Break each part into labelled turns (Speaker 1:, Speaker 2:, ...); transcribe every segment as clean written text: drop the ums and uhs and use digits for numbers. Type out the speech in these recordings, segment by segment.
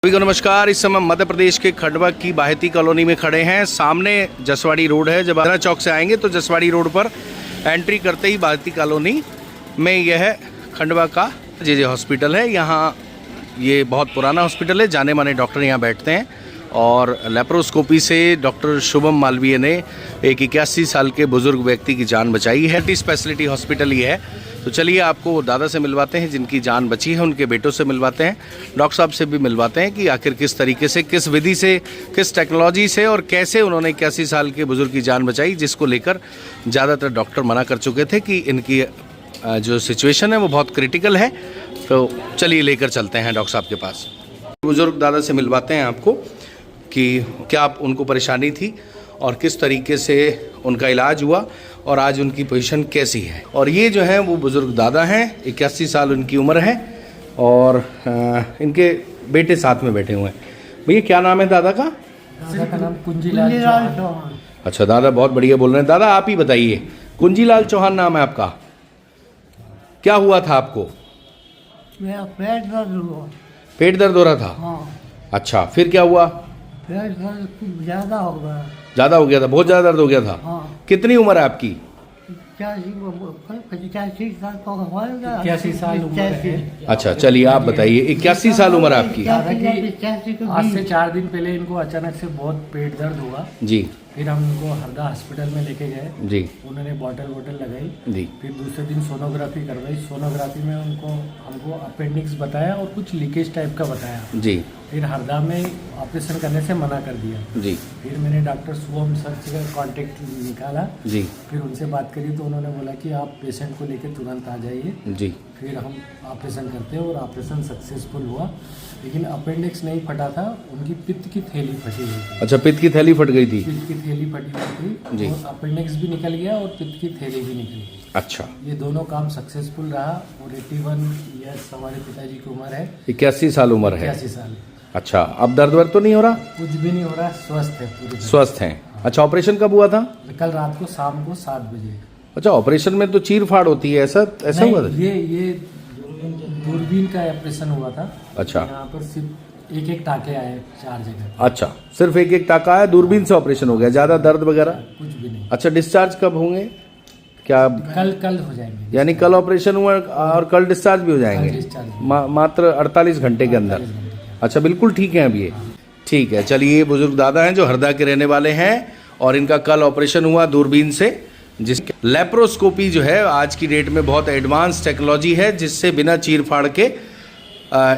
Speaker 1: सभी को नमस्कार। इस समय मध्य प्रदेश के खंडवा की बाहेती कॉलोनी में खड़े हैं। सामने जसवाड़ी रोड है। जब आगरा चौक से आएंगे तो जसवाड़ी रोड पर एंट्री करते ही बाहेती कॉलोनी में यह खंडवा का जे हॉस्पिटल है। यहाँ ये बहुत पुराना हॉस्पिटल है, जाने माने डॉक्टर यहाँ बैठते हैं। और लेप्रोस्कोपी से डॉक्टर शुभम मालवीय ने एक 81 साल के बुजुर्ग व्यक्ति की जान बचाई है। मल्टी स्पेशलिटी हॉस्पिटल ही है। तो चलिए आपको दादा से मिलवाते हैं जिनकी जान बची है, उनके बेटों से मिलवाते हैं, डॉक्टर साहब से भी मिलवाते हैं कि आखिर किस तरीके से, किस विधि से, किस टेक्नोलॉजी से और कैसे उन्होंने 81 साल के बुजुर्ग की जान बचाई, जिसको लेकर ज़्यादातर डॉक्टर मना कर चुके थे कि इनकी जो सिचुएशन है वो बहुत क्रिटिकल है। तो चलिए लेकर चलते हैं डॉक्टर साहब के पास। बुजुर्ग दादा से मिलवाते हैं आपको कि क्या उनको परेशानी थी और किस तरीके से उनका इलाज हुआ और आज उनकी पोजीशन कैसी है। और ये जो है वो बुज़ुर्ग दादा हैं, 81 साल उनकी उम्र है और इनके बेटे साथ में बैठे हुए हैं। भैया क्या नाम है दादा का?
Speaker 2: दादा का नाम कुंजीलाल चौहान।
Speaker 1: अच्छा दादा, बहुत बढ़िया बोल रहे हैं। दादा आप ही बताइए, कुंजीलाल चौहान नाम है आपका, क्या हुआ था आपको?
Speaker 2: मेरा पेट दर्द हुआ।
Speaker 1: पेट दर्द हो रहा था?
Speaker 2: हाँ।
Speaker 1: अच्छा, फिर क्या हुआ?
Speaker 2: पेट दर्द कुछ ज़्यादा हो गया।
Speaker 1: ज़्यादा हो गया था? बहुत ज़्यादा दर्द हो गया था?
Speaker 2: हाँ।
Speaker 1: कितनी उम्र है आपकी?
Speaker 2: 85 साल का हुआ।
Speaker 3: 81 साल उम्र है।
Speaker 1: अच्छा चलिए आप बताइए, 81 साल उम्र है आपकी?
Speaker 3: आज से 4 दिन पहले इनको अचानक से बहुत पेट दर्द हुआ
Speaker 1: जी।
Speaker 3: फिर हम इनको हरदा हॉस्पिटल में लेके गए
Speaker 1: जी।
Speaker 3: उन्होंने बॉटल लगाई
Speaker 1: जी।
Speaker 3: फिर दूसरे दिन सोनोग्राफी करवाई। सोनोग्राफी में हमको अपेंडिक्स बताया और कुछ लीकेज टाइप का बताया।
Speaker 1: जी।
Speaker 3: फिर हरदा में ऑपरेशन करने से मना कर दिया।
Speaker 1: जी।
Speaker 3: फिर मैंने डॉक्टर शुभम सर से कांटेक्ट निकाला।
Speaker 1: जी।
Speaker 3: फिर उनसे बात करी तो उन्होंने बोला कि आप पेशेंट को लेकर तुरंत आ जाइए।
Speaker 1: जी।
Speaker 3: फिर हम ऑपरेशन करते हैं और ऑपरेशन सक्सेसफुल हुआ। लेकिन अपेंडिक्स नहीं फटा था, उनकी पित्त की थैली फटी हुई थी।
Speaker 1: अच्छा, पित्त की थैली फट गई थी?
Speaker 3: पित्त की थैली फटी हुई थी
Speaker 1: जी।
Speaker 3: और अपेंडिक्स भी निकल गया और पित्त की थैली भी निकल गई।
Speaker 1: अच्छा,
Speaker 3: ये दोनों काम सक्सेसफुल रहा। और 81 ईयर्स हमारे पिताजी की उम्र है।
Speaker 1: 81 साल उम्र है?
Speaker 3: 81 साल।
Speaker 1: अच्छा, अब दर्द वर्द तो नहीं हो रहा?
Speaker 3: कुछ भी नहीं हो रहा, स्वस्थ है पूरी।
Speaker 1: स्वस्थ हैं? अच्छा, ऑपरेशन कब हुआ था?
Speaker 3: कल रात को शाम को 7 बजे।
Speaker 1: अच्छा, ऑपरेशन में तो चीर फाड़ होती है, ऐसा हुआ था?
Speaker 3: ये दूरबीन का ऑपरेशन हुआ था।
Speaker 1: अच्छा।
Speaker 3: यहाँ पर सिर्फ एक टाके आए 4 जगह।
Speaker 1: अच्छा, सिर्फ एक टाका आया, दूरबीन से ऑपरेशन हो गया, ज़्यादा दर्द वगैरह
Speaker 3: कुछ भी नहीं।
Speaker 1: अच्छा, डिस्चार्ज कब होंगे? क्या
Speaker 3: कल हो जाएंगे?
Speaker 1: यानी कल ऑपरेशन हुआ और कल डिस्चार्ज भी हो जाएंगे? मात्र 48 घंटे के अंदर? अच्छा, बिल्कुल ठीक है अभी ये? ठीक है, चलिए बुजुर्ग दादा हैं जो हरदा के रहने वाले हैं और इनका कल ऑपरेशन हुआ दूरबीन से, जिसके लेप्रोस्कोपी जो है आज की डेट में बहुत एडवांस टेक्नोलॉजी है, जिससे बिना चीर फाड़ के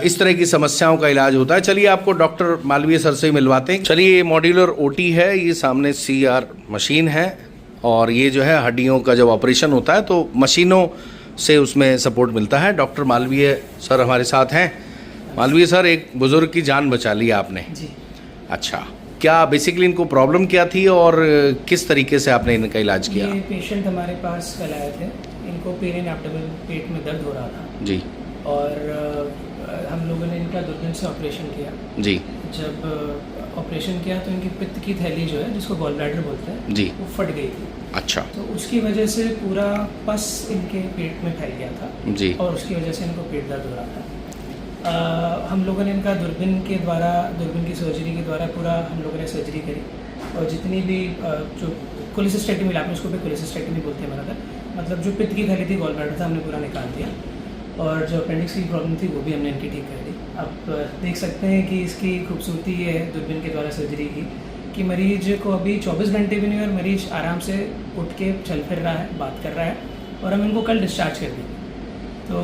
Speaker 1: इस तरह की समस्याओं का इलाज होता है। चलिए आपको डॉक्टर मालवीय सर से मिलवाते हैं। चलिए, ये मॉड्यूलर ओटी है, ये सामने CR मशीन है और ये जो है हड्डियों का जब ऑपरेशन होता है तो मशीनों से उसमें सपोर्ट मिलता है। डॉक्टर मालवीय सर हमारे साथ हैं। मालवीय सर, एक बुज़ुर्ग की जान बचा ली आपने जी। अच्छा, क्या बेसिकली इनको प्रॉब्लम क्या थी और किस तरीके से आपने इनका इलाज किया?
Speaker 4: ये पेशेंट हमारे पास कल आए थे। इनको पेन इन एब्डोमेन, पेट में दर्द हो रहा था
Speaker 1: जी।
Speaker 4: और हम लोगों ने इनका दूरबीन से ऑपरेशन किया
Speaker 1: जी।
Speaker 4: जब ऑपरेशन किया तो इनकी पित्त की थैली जो है, जिसको गॉल ब्लैडर बोलते हैं जी, वो फट गई थी।
Speaker 1: अच्छा।
Speaker 4: तो उसकी वजह से पूरा पस इनके पेट में फैल गया था जी। और उसकी वजह से इनको पेट दर्द हो रहा था। हम लोगों ने इनका दूरबीन की सर्जरी के द्वारा पूरा हम लोगों ने सर्जरी करी और जितनी भी जो कोलेसिस्टेक्टमी, लैप्रोस्कोपिक कोलेसिस्टेक्टमी बोलते हैं, मतलब जो पित्त की थैली थी, गॉल ब्लैडर था, हमने पूरा निकाल दिया और जो अपेंडिक्स की प्रॉब्लम थी वो भी हमने इनकी ठीक कर दी। आप देख सकते हैं कि इसकी खूबसूरती ये है दूरबीन के द्वारा सर्जरी की कि मरीज को अभी 24 घंटे भी नहीं और मरीज आराम से उठ के चल फिर रहा है, बात कर रहा है और हम इनको कल डिस्चार्ज कर देंगे। तो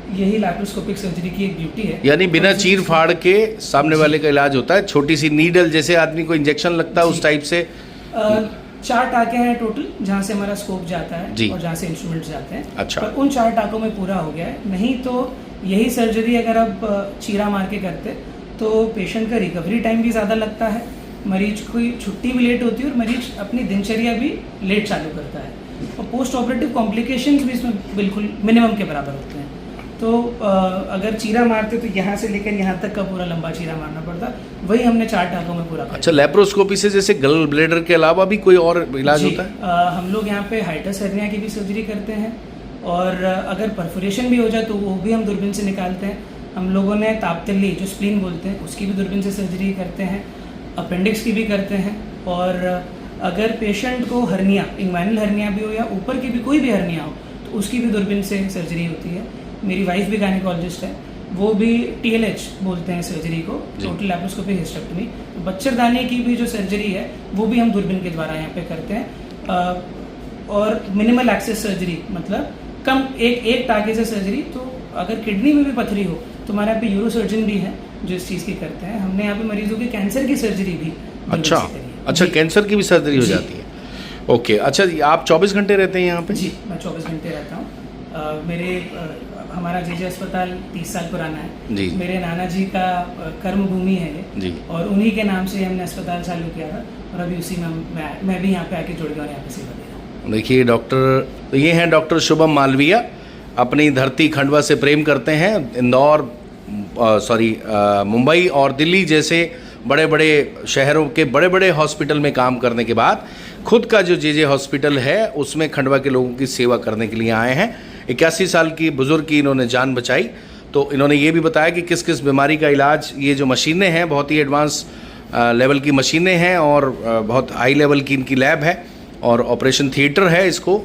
Speaker 4: यही लैप्रोस्कोपिक सर्जरी की एक ब्यूटी है, यानी
Speaker 1: बिना चीर फाड़ के सामने वाले का इलाज होता है। छोटी सी नीडल जैसे आदमी को इंजेक्शन लगता है उस टाइप से।
Speaker 4: 4 टाके हैं टोटल जहाँ से हमारा स्कोप जाता है और जहाँ से इंस्ट्रूमेंट्स जाते हैं। अच्छा। पर उन 4 टाकों में पूरा हो गया है। नहीं तो यही सर्जरी अगर आप चीरा मार के करते तो पेशेंट का रिकवरी टाइम भी ज़्यादा लगता है, मरीज की छुट्टी भी लेट होती है और मरीज अपनी दिनचर्या भी लेट चालू करता है और पोस्ट ऑपरेटिव कॉम्प्लिकेशंस भी इसमें बिल्कुल मिनिमम के बराबर होते हैं। तो अगर चीरा मारते तो यहाँ से लेकर यहाँ तक का पूरा लंबा चीरा मारना पड़ता, वही हमने 4 टाकों में पूरा कर।
Speaker 1: अच्छा, लेप्रोस्कोपी से जैसे गल ब्लैडर के अलावा भी कोई और इलाज होता है?
Speaker 4: हम लोग यहाँ पे हाइटस हर्निया की भी सर्जरी करते हैं और अगर परफोरेशन भी हो जाए तो वो भी हम दूरबीन से निकालते हैं। हम लोगों ने तापतली जो स्प्लीन बोलते हैं उसकी भी दूरबीन से सर्जरी करते हैं, अपेंडिक्स की भी करते हैं, और अगर पेशेंट को हर्निया, इंग्वाइनल हर्निया भी हो या ऊपर की भी कोई भी हर्निया हो तो उसकी भी दूरबीन से सर्जरी होती है। मेरी वाइफ भी गायनेकोलॉजिस्ट है, वो भी TLH बोलते हैं सर्जरी को, टोटल लैप्रोस्कोपी हिस्टेक्टमी। तो बच्चरदानी की भी जो सर्जरी है वो भी हम दूरबीन के द्वारा यहाँ पे करते हैं। और मिनिमल एक्सेस सर्जरी मतलब कम एक टाके से सर्जरी। तो अगर किडनी में भी पथरी हो तो हमारे यहाँ पे यूरो सर्जन भी हैं जो इस चीज़ की करते हैं। हमने यहाँ पे मरीजों की कैंसर की सर्जरी भी
Speaker 1: अच्छा कैंसर की भी सर्जरी हो जाती है। ओके, अच्छा आप 24 घंटे रहते हैं यहाँ पे?
Speaker 4: जी, मैं 24 घंटे रहता हूँ। हमारा JJ अस्पताल 30 साल पुराना है
Speaker 1: जी।
Speaker 4: मेरे नाना जी का कर्म भूमि है ये
Speaker 1: जी।
Speaker 4: और उन्हीं के नाम से हमने अस्पताल चालू किया था और अभी उसी में मैं भी यहाँ पे आके जुड़ गया और यहाँ पे सेवा दे रहा हूँ।
Speaker 1: देखिए डॉक्टर, तो ये हैं डॉक्टर शुभम मालवीय, अपनी धरती खंडवा से प्रेम करते हैं। इंदौर मुंबई और दिल्ली जैसे बड़े बड़े शहरों के बड़े बड़े हॉस्पिटल में काम करने के बाद खुद का जो JJ हॉस्पिटल है उसमें खंडवा के लोगों की सेवा करने के लिए आए हैं। 81 साल की बुजुर्ग की इन्होंने जान बचाई। तो इन्होंने ये भी बताया कि किस किस बीमारी का इलाज, ये जो मशीनें हैं बहुत ही एडवांस लेवल की मशीनें हैं और बहुत हाई लेवल की इनकी लैब है और ऑपरेशन थिएटर है, इसको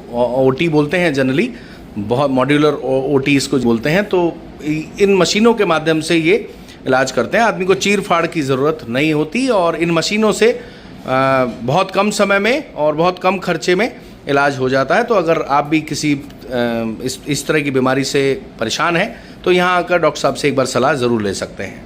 Speaker 1: OT बोलते हैं जनरली, बहुत मॉड्यूलर OT इसको बोलते हैं। तो इन मशीनों के माध्यम से ये इलाज करते हैं। आदमी को चीर फाड़ की ज़रूरत नहीं होती और इन मशीनों से बहुत कम समय में और बहुत कम खर्चे में इलाज हो जाता है। तो अगर आप भी किसी इस तरह की बीमारी से परेशान हैं तो यहाँ आकर डॉक्टर साहब से एक बार सलाह ज़रूर ले सकते हैं।